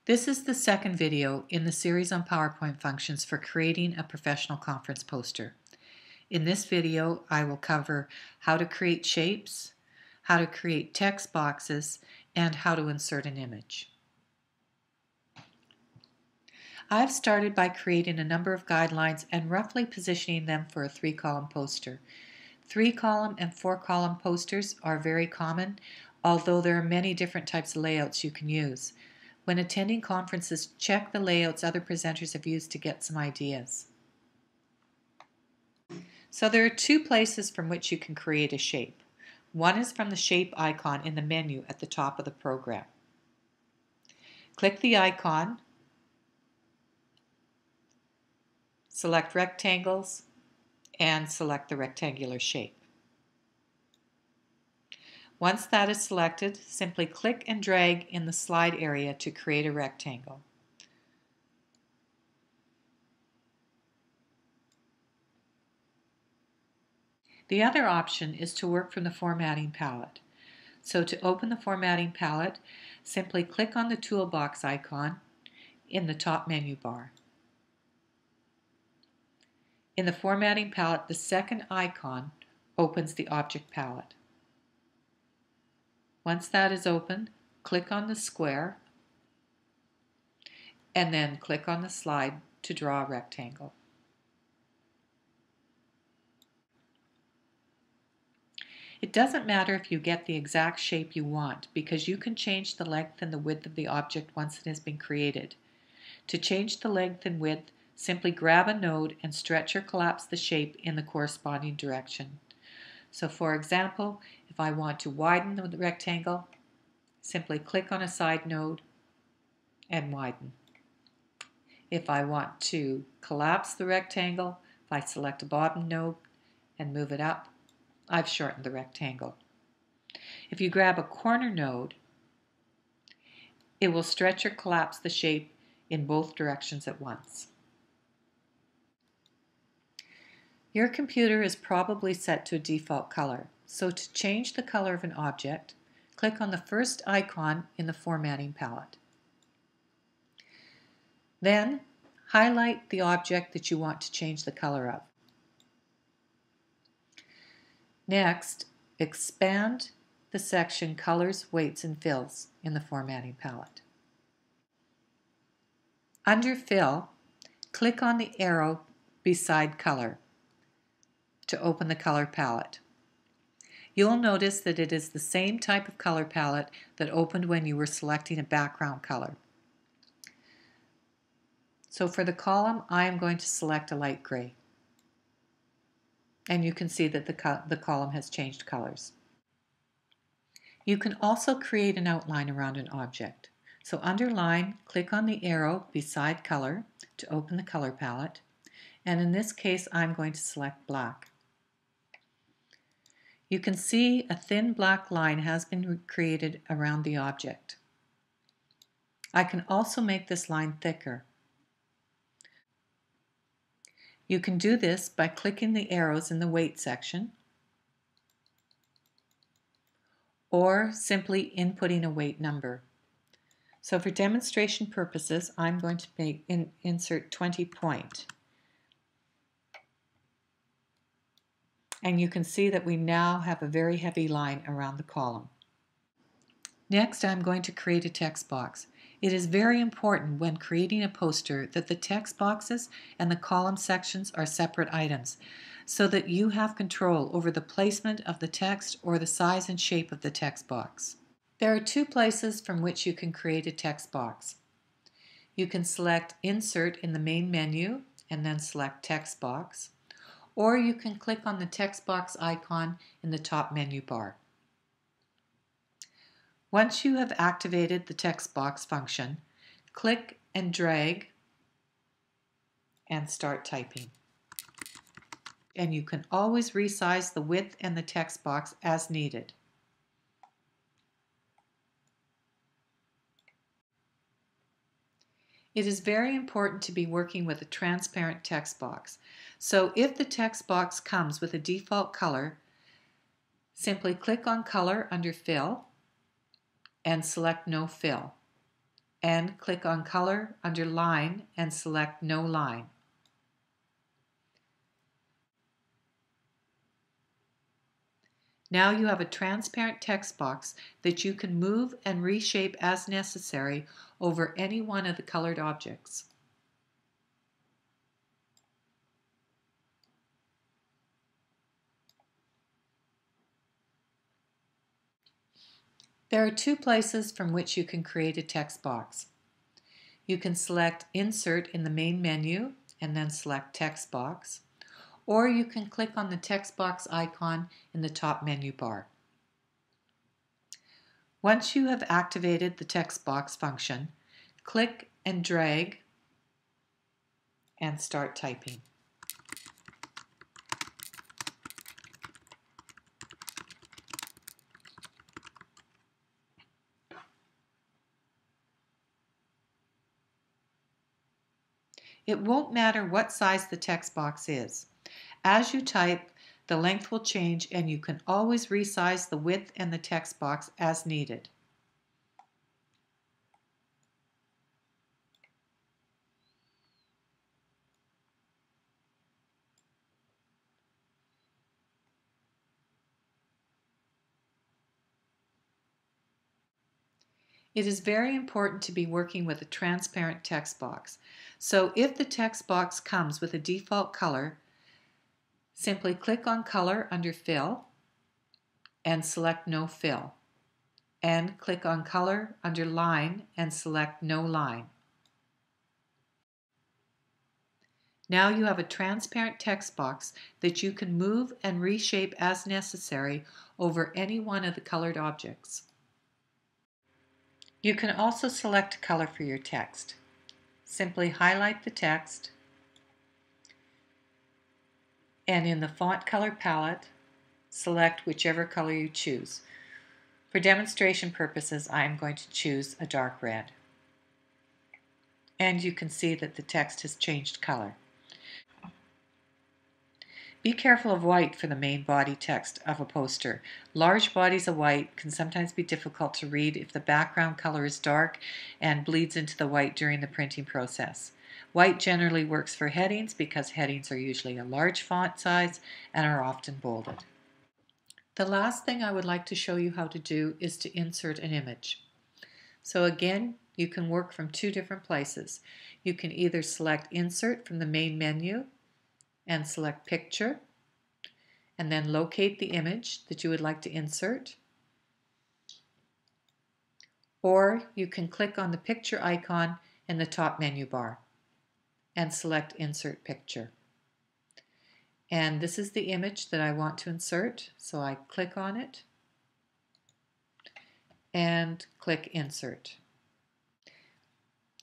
This is the second video in the series on PowerPoint functions for creating a professional conference poster. In this video, I will cover how to create shapes, how to create text boxes, and how to insert an image. I've started by creating a number of guidelines and roughly positioning them for a 3-column poster. 3-column and 4-column posters are very common, although there are many different types of layouts you can use. When attending conferences, check the layouts other presenters have used to get some ideas. So there are two places from which you can create a shape. One is from the shape icon in the menu at the top of the program. Click the icon, select rectangles, and select the rectangular shape. Once that is selected, simply click and drag in the slide area to create a rectangle. The other option is to work from the formatting palette. So to open the formatting palette, simply click on the toolbox icon in the top menu bar. In the formatting palette, the second icon opens the object palette. Once that is open, click on the square and then click on the slide to draw a rectangle. It doesn't matter if you get the exact shape you want because you can change the length and the width of the object once it has been created. To change the length and width, simply grab a node and stretch or collapse the shape in the corresponding direction. So for example, if I want to widen the rectangle, simply click on a side node and widen. If I want to collapse the rectangle, if I select a bottom node and move it up, I've shortened the rectangle. If you grab a corner node, it will stretch or collapse the shape in both directions at once. Your computer is probably set to a default color, so to change the color of an object, click on the first icon in the formatting palette. Then, highlight the object that you want to change the color of. Next, expand the section Colors, Weights, and Fills in the formatting palette. Under Fill, click on the arrow beside Color to open the color palette. You'll notice that it is the same type of color palette that opened when you were selecting a background color. So for the column, I am going to select a light gray. And you can see that the column has changed colors. You can also create an outline around an object. So under Line, click on the arrow beside Color to open the color palette. And in this case, I'm going to select black. You can see a thin black line has been created around the object. I can also make this line thicker. You can do this by clicking the arrows in the weight section or simply inputting a weight number. So for demonstration purposes, I'm going to insert 20 point. And you can see that we now have a very heavy line around the column. Next, I'm going to create a text box. It is very important when creating a poster that the text boxes and the column sections are separate items so that you have control over the placement of the text or the size and shape of the text box. There are two places from which you can create a text box. You can select Insert in the main menu and then select Text Box, or you can click on the text box icon in the top menu bar. Once you have activated the text box function, click and drag and start typing. And you can always resize the width and the text box as needed. It is very important to be working with a transparent text box. So if the text box comes with a default color, simply click on Color under Fill and select No Fill. and click on Color under Line and select No Line. Now you have a transparent text box that you can move and reshape as necessary over any one of the colored objects. There are two places from which you can create a text box. You can select Insert in the main menu and then select Text Box, or you can click on the text box icon in the top menu bar. Once you have activated the text box function, click and drag and start typing. It won't matter what size the text box is. As you type, the length will change and you can always resize the width and the text box as needed. It is very important to be working with a transparent text box. So if the text box comes with a default color, simply click on Color under Fill and select No Fill, and click on Color under Line and select No Line. Now you have a transparent text box that you can move and reshape as necessary over any one of the colored objects. You can also select a color for your text. Simply highlight the text, and in the font color palette, select whichever color you choose. For demonstration purposes, I am going to choose a dark red. And you can see that the text has changed color. Be careful of white for the main body text of a poster. Large bodies of white can sometimes be difficult to read if the background color is dark and bleeds into the white during the printing process. White generally works for headings because headings are usually a large font size and are often bolded. The last thing I would like to show you how to do is to insert an image. So again, you can work from two different places. You can either select Insert from the main menu and select Picture, and then locate the image that you would like to insert. Or you can click on the picture icon in the top menu bar and select Insert Picture. And this is the image that I want to insert, so I click on it and click Insert.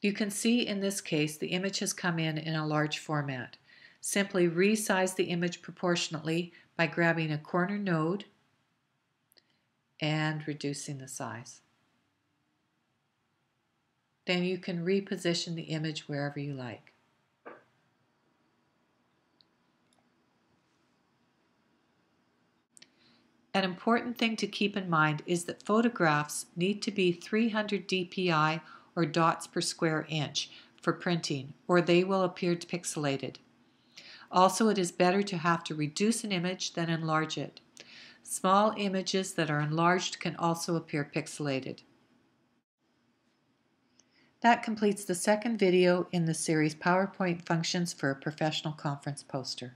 You can see in this case the image has come in a large format. Simply resize the image proportionately by grabbing a corner node and reducing the size. Then you can reposition the image wherever you like. An important thing to keep in mind is that photographs need to be 300 dpi or dots per square inch for printing, or they will appear pixelated. Also, it is better to have to reduce an image than enlarge it. Small images that are enlarged can also appear pixelated. That completes the second video in the series PowerPoint Functions for a Professional Conference Poster.